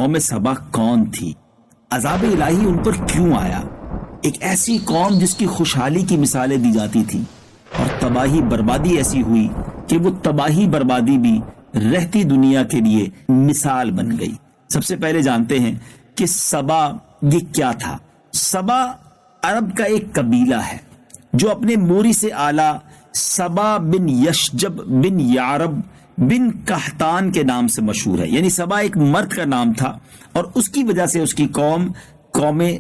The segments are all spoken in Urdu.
قوم سبا کون تھی، عذاب الہی ان پر کیوں آیا؟ ایک ایسی قوم جس کی خوشحالی کی مثالیں دی جاتی تھی اور تباہی بربادی ایسی ہوئی کہ وہ تباہی بربادی بھی رہتی دنیا کے لیے مثال بن گئی۔ سب سے پہلے جانتے ہیں کہ سبا یہ کیا تھا۔ سبا عرب کا ایک قبیلہ ہے جو اپنے موری سے آلہ سبا بن یشجب بن یعرب بن قحطان کے نام سے مشہور ہے۔ یعنی سبا ایک مرد کا نام تھا اور اس کی وجہ سے اس کی قوم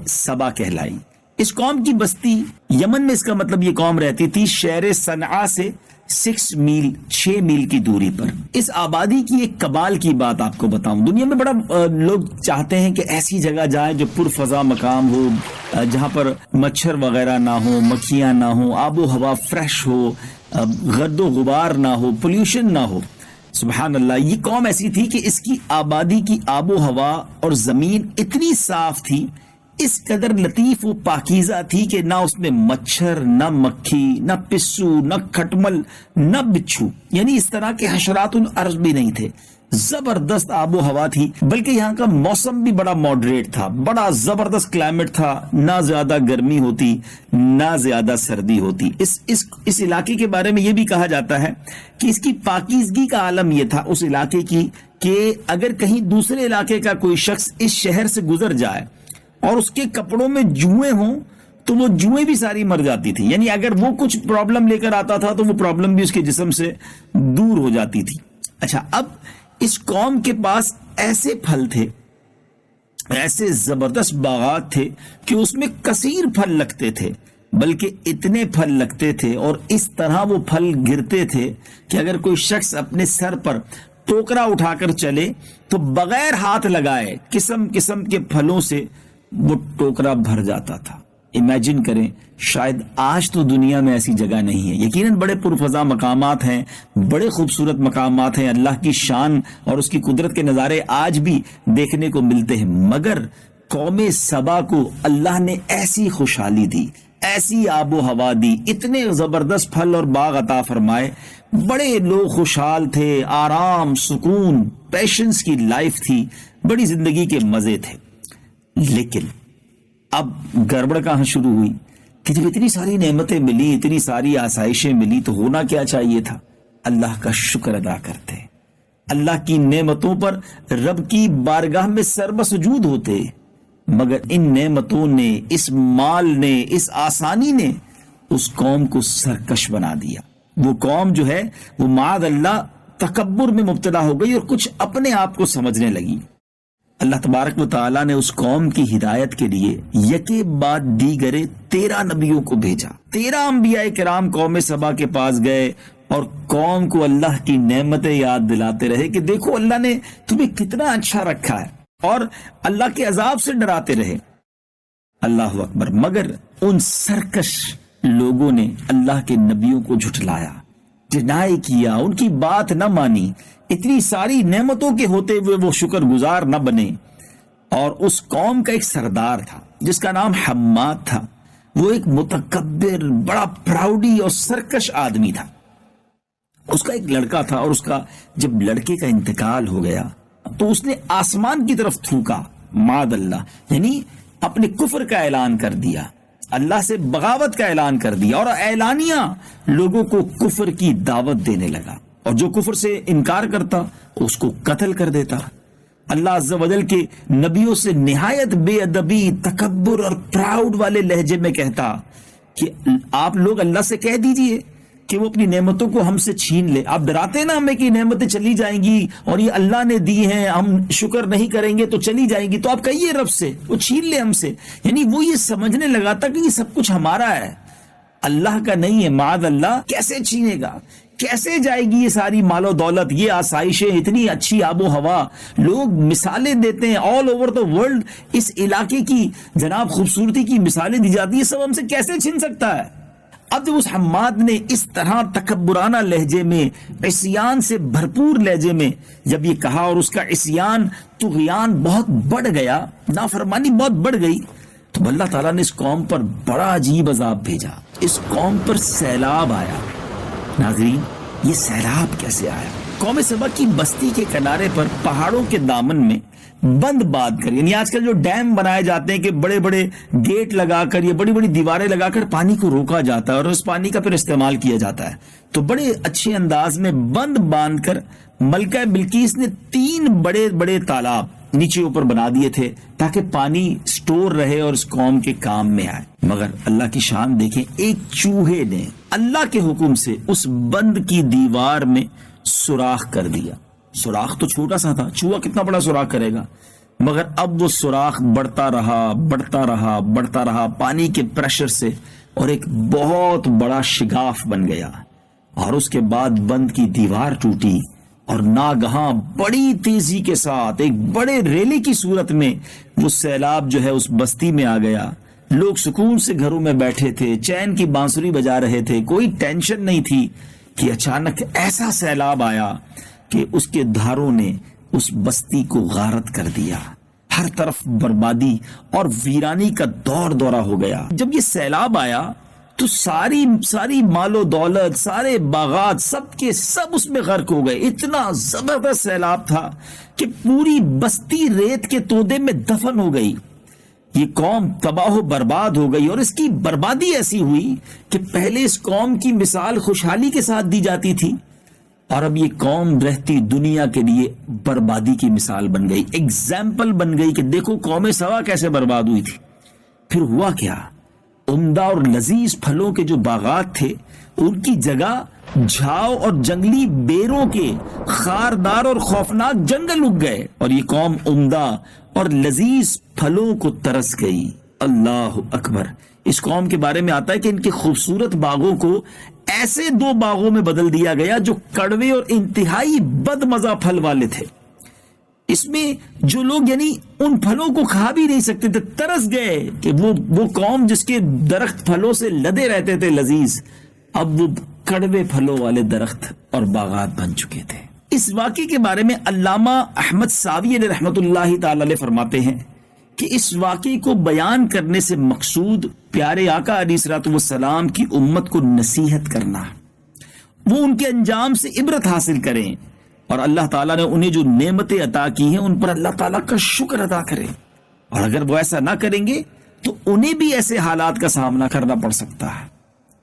سبا کہلائی۔ اس قوم کی بستی یمن میں، اس کا مطلب یہ قوم رہتی تھی شہر صنعاء سے 6 میل کی دوری پر۔ اس آبادی کی ایک کمال کی بات آپ کو بتاؤں، دنیا میں بڑا لوگ چاہتے ہیں کہ ایسی جگہ جائیں جو پرفضا مقام ہو، جہاں پر مچھر وغیرہ نہ ہو، مکھیاں نہ ہو، آب و ہوا فریش ہو، گرد و غبار نہ ہو، پولیوشن نہ ہو۔ سبحان اللہ، یہ قوم ایسی تھی کہ اس کی آبادی کی آب و ہوا اور زمین اتنی صاف تھی، اس قدر لطیف و پاکیزہ تھی کہ نہ اس میں مچھر، نہ مکھی، نہ پسو، نہ کھٹمل، نہ بچھو، یعنی اس طرح کے حشرات الارض بھی نہیں تھے۔ زبردست آب و ہوا تھی، بلکہ یہاں کا موسم بھی بڑا ماڈریٹ تھا، بڑا زبردست کلائمیٹ تھا، نہ زیادہ گرمی ہوتی نہ زیادہ سردی ہوتی۔ اس علاقے کے بارے میں یہ بھی کہا جاتا ہے کہ اس کی پاکیزگی کا عالم یہ تھا اس علاقے کی کہ اگر کہیں دوسرے علاقے کا کوئی شخص اس شہر سے گزر جائے اور اس کے کپڑوں میں جوئیں ہوں تو وہ جوئیں بھی ساری مر جاتی تھی، یعنی اگر وہ کچھ پرابلم لے کر آتا تھا تو وہ پرابلم بھی اس کے جسم سے دور ہو جاتی تھی۔ اچھا، اب اس قوم کے پاس ایسے پھل تھے، ایسے زبردست باغات تھے کہ اس میں کثیر پھل لگتے تھے، بلکہ اتنے پھل لگتے تھے اور اس طرح وہ پھل گرتے تھے کہ اگر کوئی شخص اپنے سر پر ٹوکرا اٹھا کر چلے تو بغیر ہاتھ لگائے قسم قسم کے پھلوں سے وہ ٹوکرا بھر جاتا تھا۔ امیجن کریں، شاید آج تو دنیا میں ایسی جگہ نہیں ہے۔ یقیناً بڑے پرفضا مقامات ہیں، بڑے خوبصورت مقامات ہیں، اللہ کی شان اور اس کی قدرت کے نظارے آج بھی دیکھنے کو ملتے ہیں، مگر قوم سبا کو اللہ نے ایسی خوشحالی دی، ایسی آب و ہوا دی، اتنے زبردست پھل اور باغ عطا فرمائے، بڑے لوگ خوشحال تھے، آرام، سکون، پیشنس کی لائف تھی، بڑی زندگی کے مزے تھے۔ لیکن اب گڑبڑ کہاں شروع ہوئی کہ جب اتنی ساری نعمتیں ملی، اتنی ساری آسائشیں ملی تو ہونا کیا چاہیے تھا؟ اللہ کا شکر ادا کرتے، اللہ کی نعمتوں پر رب کی بارگاہ میں سربسجود ہوتے، مگر ان نعمتوں نے، اس مال نے، اس آسانی نے اس قوم کو سرکش بنا دیا۔ وہ قوم جو ہے وہ معاذ اللہ تکبر میں مبتلا ہو گئی اور کچھ اپنے آپ کو سمجھنے لگی۔ اللہ تبارک و تعالیٰ نے اس قوم کی ہدایت کے لیے یکے بعد دیگرے 13 نبیوں کو بھیجا۔ 13 انبیاء کرام قوم سبا کے پاس گئے اور قوم کو اللہ کی نعمتیں یاد دلاتے رہے کہ دیکھو اللہ نے تمہیں کتنا اچھا رکھا ہے، اور اللہ کے عذاب سے ڈراتے رہے۔ اللہ اکبر، مگر ان سرکش لوگوں نے اللہ کے نبیوں کو جھٹلایا، ڈینائی کیا، ان کی بات نہ مانی، اتنی ساری نعمتوں کے ہوتے ہوئے وہ شکر گزار نہ بنے۔ اور اس قوم کا ایک سردار تھا جس کا نام حماد تھا، وہ ایک متکبر، بڑا پراؤڈی اور سرکش آدمی تھا۔ اس کا ایک لڑکا تھا اور اس کا جب لڑکے کا انتقال ہو گیا تو اس نے آسمان کی طرف تھوکا، معاذ اللہ، یعنی اپنے کفر کا اعلان کر دیا، اللہ سے بغاوت کا اعلان کر دیا اور اعلانیہ لوگوں کو کفر کی دعوت دینے لگا، اور جو کفر سے انکار کرتا اس کو قتل کر دیتا۔ اللہ عز و جل کے نبیوں سے نہایت بے ادبی، تکبر اور پراؤڈ والے لہجے میں کہتا کہ آپ لوگ اللہ سے کہہ دیجئے کہ وہ اپنی نعمتوں کو ہم سے چھین لے۔ آپ ڈراتے نا ہمیں کہ نعمتیں چلی جائیں گی اور یہ اللہ نے دی ہیں، ہم شکر نہیں کریں گے تو چلی جائیں گی، تو آپ کہیے رب سے وہ چھین لے ہم سے۔ یعنی وہ یہ سمجھنے لگا تھا کہ یہ سب کچھ ہمارا ہے، اللہ کا نہیں ہے۔ معاذ اللہ، کیسے چھینے گا؟ کیسے جائے گی یہ ساری مال و دولت، یہ آسائشیں، اتنی اچھی آب و ہوا؟ لوگ مثالیں دیتے ہیں آل اوور دا ورلڈ، اس علاقے کی جناب خوبصورتی کی مثالیں دی جاتی ہیں، سب ہم سے کیسے چھن سکتا ہے؟ اب جب اس حماد نے اس طرح تکبرانہ لہجے میں، عصیان سے بھرپور لہجے میں جب یہ کہا اور اس کا عصیان، طغیان بہت بڑھ گیا، نافرمانی بہت بڑھ گئی، تو اللہ تعالیٰ نے اس قوم پر بڑا عجیب عذاب بھیجا۔ اس قوم پر سیلاب آیا۔ ناظرین، یہ سیلاب کیسے آیا؟ قوم سبا کی بستی کے کنارے پر پہاڑوں کے دامن میں بند باندھ کر، یعنی آج کل جو ڈیم بنائے جاتے ہیں کہ بڑے بڑے گیٹ لگا کر یا بڑی بڑی دیواریں لگا کر پانی کو روکا جاتا ہے اور اس پانی کا پھر استعمال کیا جاتا ہے، تو بڑے اچھے انداز میں بند باندھ کر ملکہ بلقیس نے 3 بڑے بڑے تالاب نیچے اوپر بنا دیے تھے تاکہ پانی سٹور رہے اور اس قوم کے کام میں آئے۔ مگر اللہ کی شان دیکھیں، ایک چوہے نے اللہ کے حکم سے اس بند کی دیوار میں سوراخ کر دیا۔ سوراخ تو چھوٹا سا تھا، چوہا کتنا بڑا سوراخ کرے گا، مگر اب وہ سوراخ بڑھتا رہا بڑھتا رہا بڑھتا رہا پانی کے پریشر سے، اور ایک بہت بڑا شگاف بن گیا، اور اس کے بعد بند کی دیوار ٹوٹی، اور ناگہاں بڑی تیزی کے ساتھ ایک بڑے ریلے کی صورت میں وہ سیلاب جو ہے اس بستی میں آ گیا۔ لوگ سکون سے گھروں میں بیٹھے تھے، چین کی بانسری بجا رہے تھے، کوئی ٹینشن نہیں تھی کہ اچانک ایسا سیلاب آیا کہ اس کے دھاروں نے اس بستی کو غارت کر دیا، ہر طرف بربادی اور ویرانی کا دورہ ہو گیا۔ جب یہ سیلاب آیا تو ساری مال و دولت، سارے باغات، سب کے سب اس میں غرق ہو گئے۔ اتنا زبردست سیلاب تھا کہ پوری بستی ریت کے تودے میں دفن ہو گئی۔ یہ قوم تباہ و برباد ہو گئی، اور اس کی بربادی ایسی ہوئی کہ پہلے اس قوم کی مثال خوشحالی کے ساتھ دی جاتی تھی، اور اب یہ قوم رہتی دنیا کے لیے بربادی کی مثال بن گئی، ایگزامپل بن گئی کہ دیکھو قوم سبا کیسے برباد ہوئی تھی۔ پھر ہوا کیا؟ عمدہ اور لذیذ پھلوں کے جو باغات تھے ان کی جگہ جھاؤ اور جنگلی بیروں کے خاردار اور خوفناک جنگل اگ گئے، اور یہ قوم عمدہ اور لذیذ پھلوں کو ترس گئی۔ اللہ اکبر۔ اس قوم کے بارے میں آتا ہے کہ ان کے خوبصورت باغوں کو ایسے 2 باغوں میں بدل دیا گیا جو کڑوے اور انتہائی بد مزہ پھل والے تھے۔ اس میں جو لوگ یعنی ان پھلوں کو کھا بھی نہیں سکتے تھے، ترس گئے کہ وہ قوم جس کے درخت پھلوں سے لدے رہتے تھے لذیذ، اب وہ کڑوے پھلوں والے درخت اور باغات بن چکے تھے۔ اس واقعے کے بارے میں علامہ احمد ساوی علیہ رحمۃ اللہ تعالی علیہ فرماتے ہیں کہ اس واقعے کو بیان کرنے سے مقصود پیارے آقا علیہ الصلوۃ والسلام کی امت کو نصیحت کرنا، وہ ان کے انجام سے عبرت حاصل کریں، اور اللہ تعالیٰ نے انہیں جو نعمتیں عطا کی ہیں ان پر اللہ تعالیٰ کا شکر ادا کریں، اور اگر وہ ایسا نہ کریں گے تو انہیں بھی ایسے حالات کا سامنا کرنا پڑ سکتا ہے۔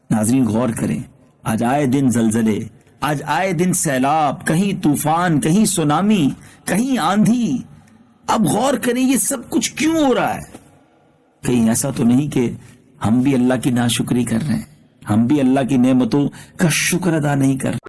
ناظرین غور کریں، آج آئے دن زلزلے، آج آئے دن سیلاب، کہیں طوفان، کہیں سونامی، کہیں آندھی۔ اب غور کریں یہ سب کچھ کیوں ہو رہا ہے؟ کہیں ایسا تو نہیں کہ ہم بھی اللہ کی ناشکری کر رہے ہیں، ہم بھی اللہ کی نعمتوں کا شکر ادا نہیں کر رہے؟